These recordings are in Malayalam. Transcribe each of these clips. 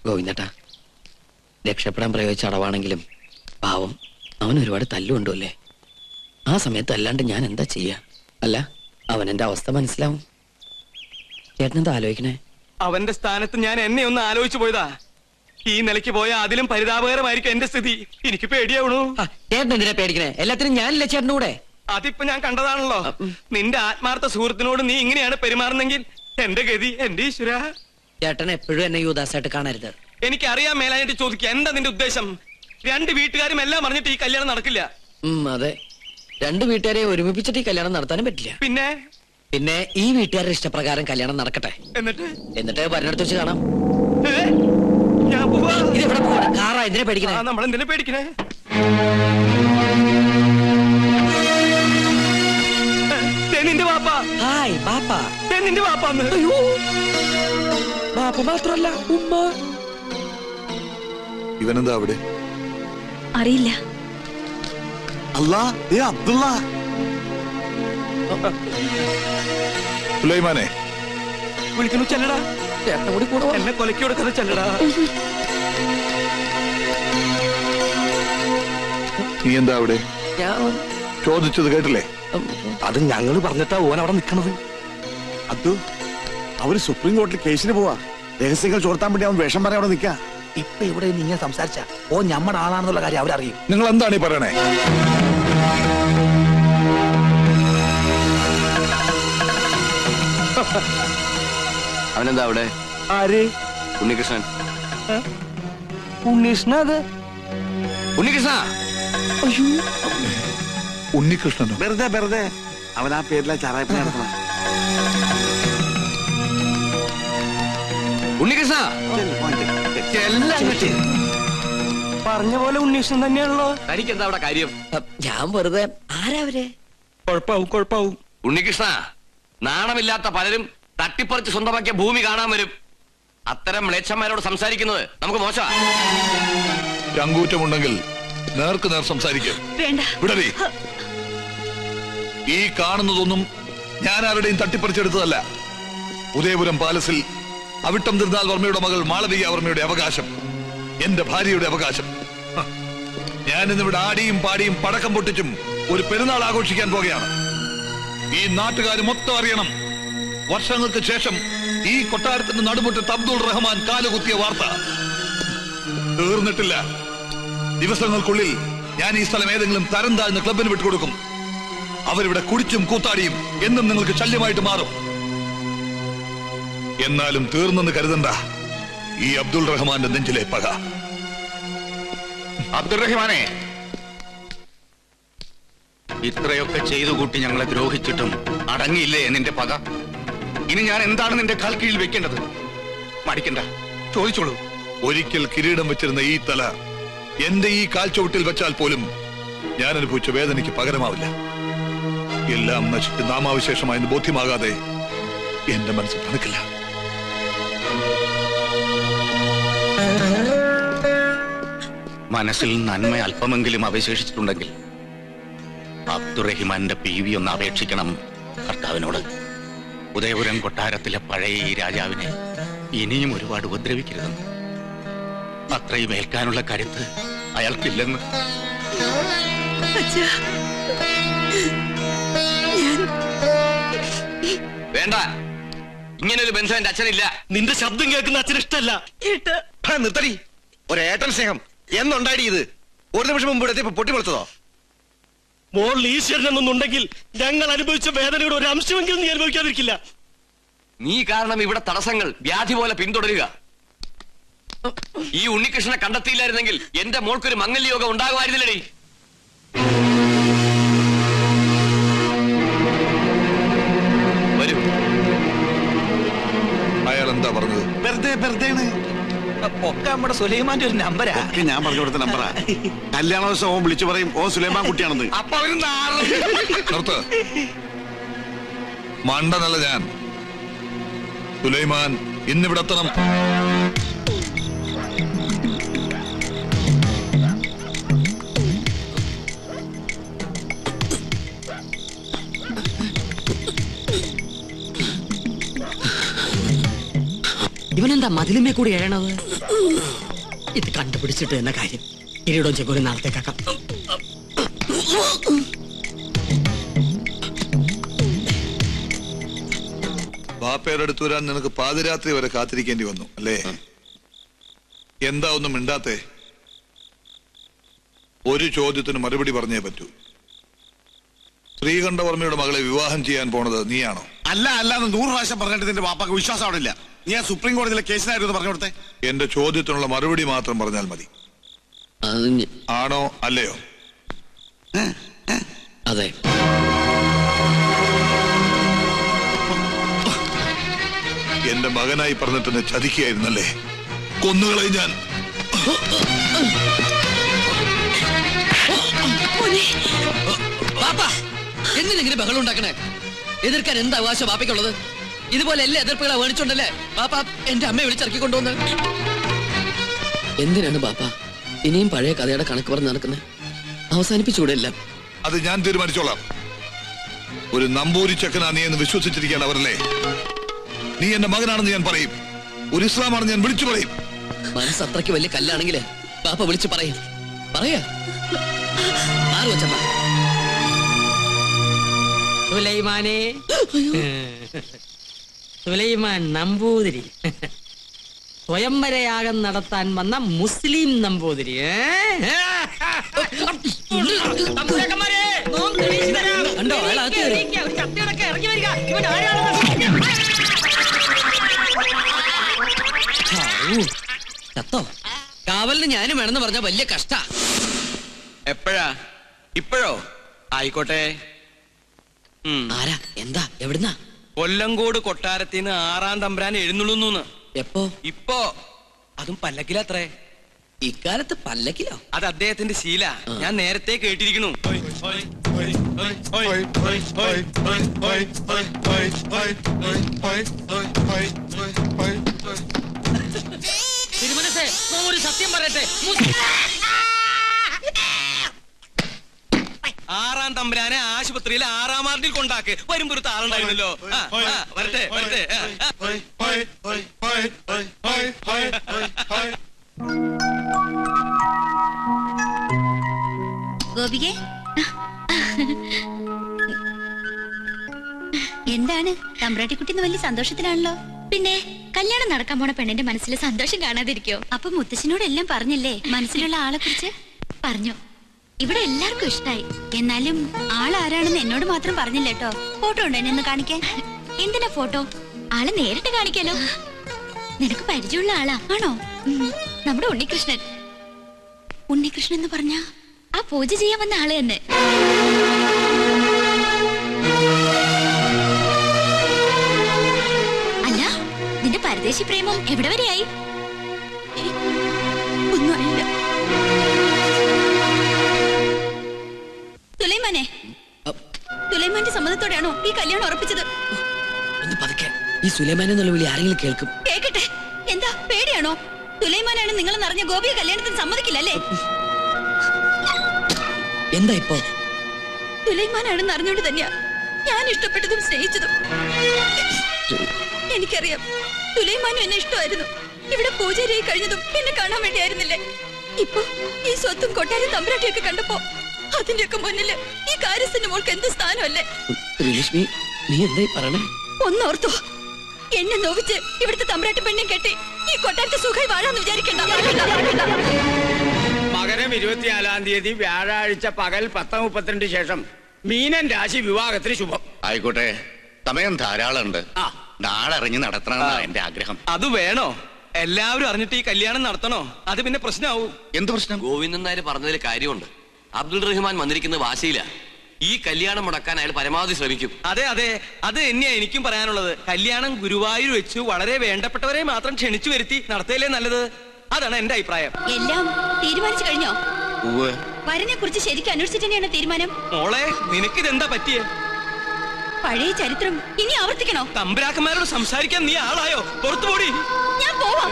ഗോവിന്ദേട്ടാ, രക്ഷപ്പെടാൻ പ്രയോഗിച്ച അടവാണെങ്കിലും പാവം അവൻ ഒരുപാട് തല്ലുകൊണ്ടുമല്ലേ. ആ സമയത്ത് അല്ലാണ്ട് ഞാൻ എന്താ ചെയ്യാ? അല്ല, അവൻ എന്റെ അവസ്ഥ മനസ്സിലാവും. ചേട്ടനെന്താ ആലോചിക്കണേ? അവന്റെ സ്ഥാനത്ത് ഞാൻ എന്നെ ഒന്ന് ആലോചിച്ചു പോയതാ. ഈ നിലയ്ക്ക് പോയാൽ അതിലും പരിതാപകരമായിരിക്കും എന്റെ സ്ഥിതി. എനിക്ക് പേടിയാവണു. ചേട്ടൻ എന്തിനാ പേടിക്കണേ? എല്ലാത്തിനും ഞാനില്ലേ ചേട്ടൻ്റെ കൂടെ? അതിപ്പോ ഞാൻ കണ്ടതാണല്ലോ. നിന്റെ ആത്മാർത്ഥ സുഹൃത്തിനോട് നീ ഇങ്ങനെയാണ് പെരുമാറുന്നെങ്കിൽ എന്റെ ഗതി എന്റെ ഈശ്വര. ചേട്ടൻ എപ്പോഴും എന്നെ യുദാസായിട്ട് കാണരുത്. എനിക്കറിയാൻ മേലായിട്ട് ചോദിക്കുക, എന്താ നിന്റെ ഉദ്ദേശം? രണ്ട് വീട്ടുകാരും എല്ലാം പറഞ്ഞിട്ട് ഈ കല്യാണം നടക്കില്ല. അതെ, രണ്ട് വീട്ടുകാരെ ഒരുമിപ്പിച്ചിട്ട് ഈ കല്യാണം നടത്താനും പറ്റില്ല. പിന്നെ ഈ വീട്ടുകാരുടെ ഇഷ്ടപ്രകാരം കല്യാണം നടക്കട്ടെ. എന്നിട്ട് വരനടുത്ത് വെച്ച് കാണാം. ഇതെവിടെ പോവാ? കാറാ, എന്തിനാ പേടിക്കണേ? നമ്മളെന്തിനാ പേടിക്കണേ? നിന്റെ വാപ്പ. ഹായ് ബാപ്പ. നിന്റെ വാപ്പാന്ന്. ബാപ്പ മാത്രല്ല, ഉമ്മ. ഇവനെന്താ അവിടെ? അറിയില്ല. അബ്ദുള്ള. സുലൈമാനെ വിളിക്കുന്നു. ചെല്ലടാ, ചേട്ടനെ കൂടി കൂടെ എന്നെ കൊലക്കി കൊടുക്കുന്ന ചെല്ലടാ. നീ എന്താ അവിടെ? ചോദിച്ചത് കേട്ടില്ലേ? അത് ഞങ്ങള് പറഞ്ഞിട്ടാ ഓൻ അവിടെ നിക്കണത്. അബ്ദു, അവര് സുപ്രീം കോടതിയിൽ കേസിന് പോവാ. രഹസ്യങ്ങൾ ചോർത്താൻ വേണ്ടി അവൻ വേഷം പറയാൻ അവിടെ നിൽക്കാ. ഇപ്പൊ ഇവിടെ നിങ്ങൾ സംസാരിച്ച ഓ ഞമ്മടെ ആളാണെന്നുള്ള കാര്യം അവരറിയും. നിങ്ങൾ എന്താണ് ഈ പറയണേ? അവനെന്താ അവിടെ? ആര്? ഉണ്ണികൃഷ്ണൻ. ഉണ്ണീഷ്ണ? അത് ഉണ്ണികൃഷ്ണ. ഉണ്ണികൃഷ്ണനോ? വെറുതെ അവൻ ആ പേരിലെ ചാറായ്പ നടത്തണ. ഉണ്ണികൃഷ്ണ പറഞ്ഞ പോലെ ഉണ്ണീഷ്ണൻ തന്നെയാണല്ലോ. തനിക്ക് എന്താ അവിടെ കാര്യം? ഞാൻ വെറുതെ. ആരാവരെ? കുഴപ്പാവും. ഉണ്ണികൃഷ്ണ, നാണമില്ലാത്ത പലരും തട്ടിപ്പറിച്ച് സ്വന്തമാക്കിയ ഭൂമി കാണാൻ വരും. അത്തരം മ്ലേച്ഛന്മാരോട് സംസാരിക്കുന്നത് നമുക്ക് മോശമാ. ചങ്കൂറ്റമുണ്ടെങ്കിൽ നേർക്ക് നേർ സംസാരിക്കും. വിടറി. ഈ കാണുന്നതൊന്നും ഞാൻ ആരുടെയും തട്ടിപ്പറിച്ചെടുത്തതല്ല. ഉദയപുരം പാലസിൽ അവിട്ടം തിരുനാൾ വർമ്മയുടെ മകൾ മാളവിക വർമ്മയുടെ അവകാശം, എന്റെ ഭാര്യയുടെ അവകാശം. ഞാൻ ഇന്നിവിടെ ആടിയും പാടിയും പടക്കം പൊട്ടിച്ചും ഒരു പെരുന്നാൾ ആഘോഷിക്കാൻ പോകുകയാണ്. ഈ നാട്ടുകാർ മൊത്തം അറിയണം. വർഷങ്ങൾക്ക് ശേഷം ഈ കൊട്ടാരത്തിന്റെ നടുമുറ്റത്ത് അബ്ദുൾ റഹ്മാൻ കാലുകുത്തിയ വാർത്ത തീർന്നിട്ടില്ല. ദിവസങ്ങൾക്കുള്ളിൽ ഞാൻ ഈ സ്ഥലം ഏതെങ്കിലും തരം താഴ്ന്ന ക്ലബിന് വിട്ടുകൊടുക്കും. അവരിവിടെ കുടിച്ചും കൂത്താടിയും എന്നും നിങ്ങൾക്ക് ശല്യമായിട്ട് മാറും. എന്നാലും തീർന്നെന്ന് കരുതണ്ട ഈ അബ്ദുൾ റഹ്മാന്റെ നെഞ്ചിലെ പക. അബ്ദുൾ റഹ്മാനെ, ഇത്രയൊക്കെ ചെയ്തു കൂട്ടി ഞങ്ങളെ ദ്രോഹിച്ചിട്ടും അടങ്ങിയില്ലേ നിന്റെ പക? ഇനി ഞാൻ എന്താണ് നിന്റെ കാൽ കീഴിൽ വെക്കേണ്ടത്? മടിക്കണ്ട, ചോദിച്ചോളൂ. ഒരിക്കൽ കിരീടം വെച്ചിരുന്ന ഈ തല എന്റെ ഈ കാൽച്ചുവട്ടിൽ വെച്ചാൽ പോലും ഞാൻ അനുഭവിച്ച വേദനയ്ക്ക് പകരമാവില്ല. എല്ലാം നശിച്ച് നാമാവിശേഷമായെന്ന് ബോധ്യമാകാതെ എന്റെ മനസ്സ് തണുക്കില്ല. മനസ്സിൽ നന്മ അല്പമെങ്കിലും അവശേഷിച്ചിട്ടുണ്ടെങ്കിൽ അബ്ദുറഹിമാന്റെ PV ഒന്ന് അപേക്ഷിക്കണം കർത്താവിനോട്. ഉദയപുരം കൊട്ടാരത്തിലെ പഴയ ഈ രാജാവിനെ ഇനിയും ഒരുപാട് ഉപദ്രവിക്കരുതെന്ന്. അത്രയും ഏൽക്കാനുള്ള കരുത്ത് അയാൾക്കില്ലെന്ന്. വേണ്ട, ഇങ്ങനൊരു ബന്ധം എന്റെ അച്ഛനില്ല. നിന്റെ ശബ്ദം കേൾക്കുന്ന അച്ഛൻ ഇഷ്ടല്ല. നിർത്തടി. ഒരേട്ടൻ സ്നേഹം എന്നുണ്ടായി ഇത്? ഒരു നിമിഷം മുമ്പ് ഇവിടെ പൊട്ടി പൊളിച്ചതോ? മോൾ ഈശ്വരനെന്നുണ്ടെങ്കിൽ ഞങ്ങൾ അനുഭവിച്ച വേദനയുടെ ഒരു അംശമെങ്കിലും നീ അനുഭവിക്കാതിരിക്കില്ല. നീ കാരണം ഇവിടെ തടസ്സങ്ങൾ വ്യാധി പോലെ പിന്തുടരുക. ഈ ഉണ്ണികൃഷ്ണനെ കണ്ടെത്തിയില്ലായിരുന്നെങ്കിൽ എന്റെ മോൾക്കൊരു മംഗല്യയോഗം ഉണ്ടാകുമായിരുന്നില്ലടി. വരൂ. അയാൾ എന്താ പറഞ്ഞത്? വെറുതെ ഒക്കെ നമ്മുടെ സുലൈമാന്റെ ഒരു നമ്പരാ. ഞാൻ പറഞ്ഞു കൊടുത്ത നമ്പറാ. കല്യാണ ദിവസം ഓൻ വിളിച്ചു പറയും ഓ സുലൈമാൻ കുട്ടിയാണെന്ന്. അപ്പൊ അവര് നിർത്ത്. മണ്ടനല്ല ഞാൻ. സുലൈമാൻ ഇന്നിവിടെ എത്തണം. ഇവനെന്താ എന്താ മതിലുമേ കൂടി എഴണത്? ഇത് കണ്ടുപിടിച്ചിട്ട് എന്ന കാര്യം. കിരീടവും ചെക്കോലും നാളത്തേക്കാക്കാം. ബാപ്പയുടെ അടുത്ത് വരാൻ നിനക്ക് പാതിരാത്രി വരെ കാത്തിരിക്കേണ്ടി വന്നു അല്ലേ? എന്താ ഒന്നും മിണ്ടാത്തെ? ഒരു ചോദ്യത്തിന് മറുപടി പറഞ്ഞേ പറ്റൂ. ശ്രീകണ്ഠവർമ്മയുടെ മകളെ വിവാഹം ചെയ്യാൻ പോണത് നീയാണോ? അല്ല അല്ലാന്ന് 100 പ്രാവശ്യം പറഞ്ഞിട്ട് നിന്റെ വാപ്പാക്ക് വിശ്വാസം അവിടെ ഇല്ല. നീ ആ സുപ്രീം കോടതിയിലെ കേസിനായിരുന്നു പറഞ്ഞു കൊടുത്തേ. എന്റെ ചോദ്യത്തിനുള്ള മറുപടി മാത്രം പറഞ്ഞാൽ മതി. ആണോ അല്ലയോ? അതെ. എന്റെ മകനായി പറഞ്ഞിട്ട് എന്നെ ചതിക്കുകയായിരുന്നല്ലേ? കൊന്നുകളയും ഞാൻ. എന്തിനെങ്ങനെ ബഹളം ഉണ്ടാക്കണേ? എതിർക്കാൻ എന്താ അവകാശം ബാപ്പയ്ക്കുള്ളത്? ഇതുപോലെ എല്ലാ എതിർപ്പുകളെ വേണിച്ചോണ്ടല്ലേ ബാപ്പ എന്റെ അമ്മയെ വിളിച്ചിറക്കി കൊണ്ടുവന്ന്. എന്തിനാണ് ബാപ്പ ഇനിയും പഴയ കഥയുടെ കണക്ക് പറഞ്ഞ് നടക്കുന്നത്? അവസാനിപ്പിച്ചുകൂടെ എല്ലാം? അത് ഞാൻ തീരുമാനിച്ചോളാം. ഒരു നമ്പൂരി ചെക്കനാ നീ എന്ന് വിശ്വസിച്ചിരിക്കുകയാണ് അവരല്ലേ? നീ എന്റെ മകനാണെന്ന് ഞാൻ പറയും. ഒരു ഇസ്ലാമാണെന്ന് ഞാൻ വിളിച്ചു പറയും. മനസ്സ് അത്രയ്ക്ക് വലിയ കല്ലാണെങ്കില് ബാപ്പ വിളിച്ചു പറയും. പറയാ ആറ് വെച്ചമ്മ സുലൈമാനെ, സുലൈമാൻ നമ്പൂതിരി, സ്വയംവരയാഗം നടത്താൻ വന്ന മുസ്ലിം നമ്പൂതിരി. ചത്തോ? കാവലിന് ഞാനും വേണമെന്ന് പറഞ്ഞ വലിയ കഷ്ട. എപ്പോഴാ? ഇപ്പോഴോ? ആയിക്കോട്ടെ. ആരാ? എന്താ? എവിടുന്നാ? കൊല്ലങ്കോട് കൊട്ടാരത്തിന് 6-ാം തമ്പുരാൻ എഴുന്നള്ളുന്നു. എപ്പോ? ഇപ്പോ. അതും പല്ലക്കിലത്രേ. ഇക്കാലത്ത് പല്ലക്കിലോ? അത് അദ്ദേഹത്തിന്റെ ശീല. ഞാൻ നേരത്തെ കേട്ടിരിക്കണു. തിരുമനസേ, ഒരു സത്യം പറയട്ടെ. 6-ാം തമ്പുരാനെ ആശുപത്രിയിൽ 6-ാം വാർഡിൽ കൊണ്ടാക്ക്. വരുമ്പോ ഒരു താളുണ്ടായിരുന്നല്ലോ. വരട്ടെ വരട്ടെ. ഗോപികേ, എന്താണ് തമ്പ്രാട്ടിക്കുട്ടിന്ന് വലിയ സന്തോഷത്തിലാണല്ലോ? പിന്നെ കല്യാണം നടക്കാൻ പോണ പെണ്ണിന്റെ മനസ്സിൽ സന്തോഷം കാണാതിരിക്കോ? അപ്പൊ മുത്തശ്ശനോട് എല്ലാം പറഞ്ഞല്ലേ? മനസ്സിലുള്ള ആളെ കുറിച്ച് പറഞ്ഞു. ഇവിടെ എല്ലാവർക്കും ഇഷ്ടായി. എന്നാലും ആളാരാണെന്ന് എന്നോട് മാത്രം പറഞ്ഞില്ല കേട്ടോ. ഫോട്ടോ ഉണ്ടോ എന്നെ ഒന്ന് കാണിക്കാൻ? എന്തിനാ ഫോട്ടോ? ആളെ നേരിട്ട് കാണിക്കാലോ. നിനക്ക് പരിചയമുള്ള ആളാ? ആണോ? നമ്മുടെ ഉണ്ണികൃഷ്ണൻ. ഉണ്ണികൃഷ്ണൻ എന്ന് പറഞ്ഞ ആ പൂജ ചെയ്യാൻ വന്ന ആള് തന്നെ. അല്ല, നിന്റെ പരദേശി പ്രേമം എവിടെ വരെയായി? ഒന്നും അറിയില്ല. സുലൈമാനെ, സുലൈമാന്റെ സമ്മതത്തോടെയാണോ ഈ കല്യാണം ഉറപ്പിച്ചത്? ഈ സുലൈമാൻ എന്നുള്ള വിളി ആരെങ്കിലും കേൾക്കും. കേക്കട്ടെ. എന്താ പേടിയാണോ? സുലൈമാനാണ് നിങ്ങൾ നിറഞ്ഞ ഗോപിയെ കല്യാണത്തിന് സമ്മതിക്കില്ലല്ലേ? എന്താ ഇപ്പോ? സുലൈമാനാണെന്ന് അറിഞ്ഞോണ്ട് തന്നെയാ ഞാൻ ഇഷ്ടപ്പെട്ടതും സ്നേഹിച്ചതും. എനിക്കറിയാം സുലൈമാനും എന്നെ ഇഷ്ടമായിരുന്നു. ഇവിടെ പൂജാരിയായി കഴിഞ്ഞതും എന്നെ കാണാൻ വേണ്ടിയായിരുന്നില്ലേ? ഇപ്പൊ ഈ സ്വത്തും കൊട്ടാരം തമ്പുരാട്ടിയൊക്കെ കണ്ടപ്പോ അതിന്റെയൊക്കെ മുന്നില് ഈ കാര്യസ്ഥന്റെ മോൾക്ക് എന്ത് സ്ഥാനമല്ലേ? ശ്രീലക്ഷ്മി, നീ എന്തായി പറയണേ? ഒന്നോർത്തോ, എന്നെ നോവിച്ച് ഇവിടുത്തെ തമ്പുരാട്ടി പെണ്ണെ കെട്ടി ഈ കൊട്ടാരത്തെ സുഖമായി വാഴാന്ന് വിചാരിക്കണ്ട. മകരം 24-ാം തീയതി വ്യാഴാഴ്ച പകൽ 10:32 ശേഷം മീനൻ രാശി വിവാഹത്തിന് ശുഭം. ആയിക്കോട്ടെ, സമയം ധാരാളം ഉണ്ട്. നാളെ അറിഞ്ഞ് നടത്തണമെന്നാണ് എന്റെ ആഗ്രഹം. അത് വേണോ? എല്ലാവരും അറിഞ്ഞിട്ട് ഈ കല്യാണം നടത്തണോ? അത് പിന്നെ പ്രശ്നമാവും. എന്ത് പ്രശ്നം? ഗോവിന്ദൻ നായർ പറഞ്ഞതിൽ കാര്യമുണ്ട്. അബ്ദുൾ റഹ്മാൻ വന്നിരിക്കുന്ന വാശിയില്ല. ഈ കല്യാണം മുടക്കാൻ അയാൾ പരമാവധി ശ്രമിക്കും. അതെ അതെ, അത് തന്നെയാ എനിക്കും പറയാനുള്ളത്. കല്യാണം ഗുരുവായൂർ വെച്ചു വളരെ വേണ്ടപ്പെട്ടവരെ മാത്രം ക്ഷണിച്ചു വരുത്തി നടത്തിയല്ലേ നല്ലത്. അതാണ് എന്റെ അഭിപ്രായം. എല്ലാം തീരുമാനിച്ചു കഴിഞ്ഞോ? വരനെ കുറിച്ച് ശരിക്കും അന്വേഷിച്ചിട്ട് തന്നെയാണ് തീരുമാനം. മോളെ, നിനക്കിതെന്താ പറ്റിയ? പഴയ ചരിത്രം ഇനി ആവർത്തിക്കണോ? തമ്പുരാക്കന്മാരോട് സംസാരിക്കാൻ നീ ആളായോ? പുറത്തുപോടി. ഞാൻ പോവാം.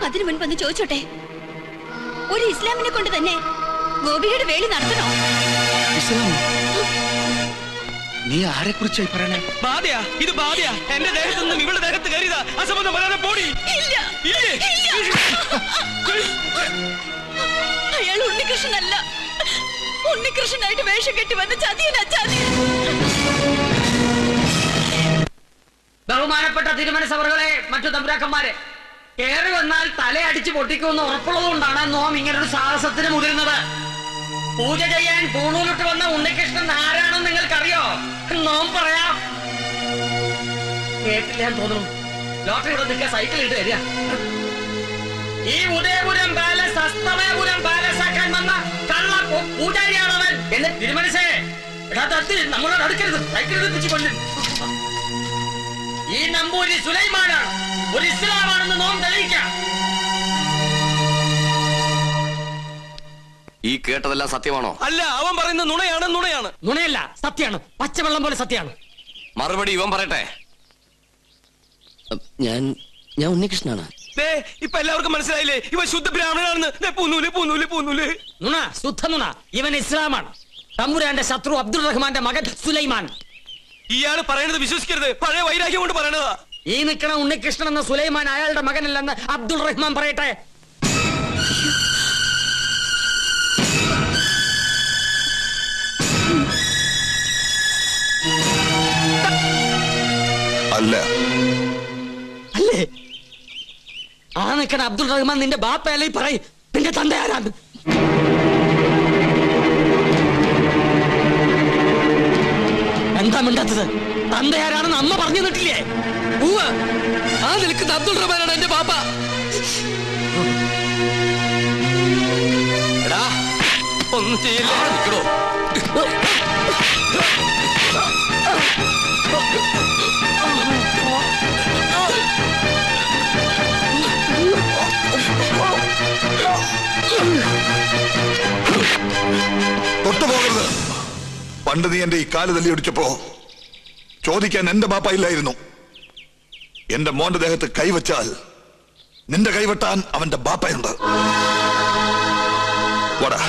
അതിനു മുൻപൊന്ന് ചോദിച്ചോട്ടെ, ഒരു ഇസ്ലാമിനെ കൊണ്ട് തന്നെ ഗോപിയുടെ വേലി നടത്തണോ? നീ ആരെ കുറിച്ചായി പറയണേ? ബാധയാ, ഇത് ബാധയാ. എന്റെ ദേഹത്ത് നിന്നും ഇവളുടെ ദേഹത്ത് കയറിയതാ. അസംബന്ധം പറയാതെ പോടി. ഇല്ലേ? അയാൾ ഉണ്ണികൃഷ്ണനല്ല. ഉണ്ണികൃഷ്ണനായിട്ട് വേഷം കെട്ടി വന്ന ചതിയനാ, ചതിയൻ. ബഹുമാനപ്പെട്ട തിരുമനസഭകളെ, മറ്റു തമ്പുരാക്കന്മാരെ, കയറി വന്നാൽ തലയടിച്ച് പൊട്ടിക്കുമെന്ന് ഉറപ്പുള്ളതുകൊണ്ടാണ് നോം ഇങ്ങനൊരു സാഹസത്തിന് മുതിരുന്നത്. പൂജ ചെയ്യാൻ പൂണൂലിട്ട് വന്ന ഉണ്ണികൃഷ്ണൻ ആരാണെന്ന് നിങ്ങൾക്കറിയോ? നോം പറയാം. കേട്ടില്ല തോന്നുന്നു. ലോട്ടറി ഇവിടെ നിൽക്കുക, സൈക്കിൾ ഇട്ട് തരിക. ഈ ഉദയപുരം പാലസ് അസ്തമയപുരം പാലസ് ആക്കാൻ വന്ന കള്ള പൂജാരിയാണവൻ. എന്നെ തിരുമനസേ, നമ്മളോട് അടുക്കരുത്, സൈക്കിൾ എടുപ്പിച്ച് കൊല്ലും. ഈ നമ്പൂരി സുലൈമാനാണ്, ഒരു ഇസ്ലാമാണെന്ന് നോം തെളിയിക്കാം. ഈ കേട്ടതെല്ലാം സത്യമാണോ? അല്ല, അവൻ പറയുന്നത് നുണയാണ്. നുണയല്ല, സത്യമാണ്. പച്ചവെള്ളം പോലെ സത്യമാണ്. മറുപടി ഇവൻ പറയട്ടെ. ഞാൻ ഉണ്ണികൃഷ്ണനാണ്. ഇപ്പൊ എല്ലാവർക്കും മനസ്സിലായില്ലേ ഇവ ശുദ്ധ ബ്രാഹ്മണനാണെന്ന്? പൂന്നൂല്. നുണ, ശുദ്ധ നുണ. ഇവൻ ഇസ്ലാമാണ്. തമ്പുരാന്റെ ശത്രു അബ്ദുൾ റഹ്മാന്റെ മകൻ സുലൈമാൻ. ഇയാള് പറയുന്നത് വിശ്വസിക്കരുത്, പഴയ വൈരാഗ്യം കൊണ്ട് പറയണതാ. ഈ നിൽക്കണ ഉണ്ണികൃഷ്ണൻ എന്ന സുലൈമാൻ അയാളുടെ മകനല്ലെന്ന് അബ്ദുൾ റഹ്മാൻ പറയട്ടെ. അല്ലേ? ആ നിൽക്കണ അബ്ദുൾ റഹ്മാൻ നിന്റെ ബാപ്പയല്ലേ പറയും. നിന്റെ തന്ത ആരാണ്? എന്താ മിണ്ടാത്തത്? തന്തയാരാണെന്ന് അമ്മ പറഞ്ഞു തന്നിട്ടില്ലേ? ആ നിൽക്കുന്ന അബ്ദുൾ റഹ്മാനാണ് എന്റെ ബാപ്പ. എടാ, ഒന്നും ചെയ്യില്ല. തൊട്ടുപോകരുത്. പണ്ട് നീ എന്റെ ഈ കാല് തല്ലിയൊടിച്ചപ്പോ ചോദിക്കാൻ എന്റെ ബാപ്പയില്ലായിരുന്നു. എന്റെ മോന്റെ ദേഹത്ത് കൈവച്ചാൽ നിന്റെ കൈവെട്ടാൻ അവന്റെ ബാപ്പയുണ്ട്. വടാ.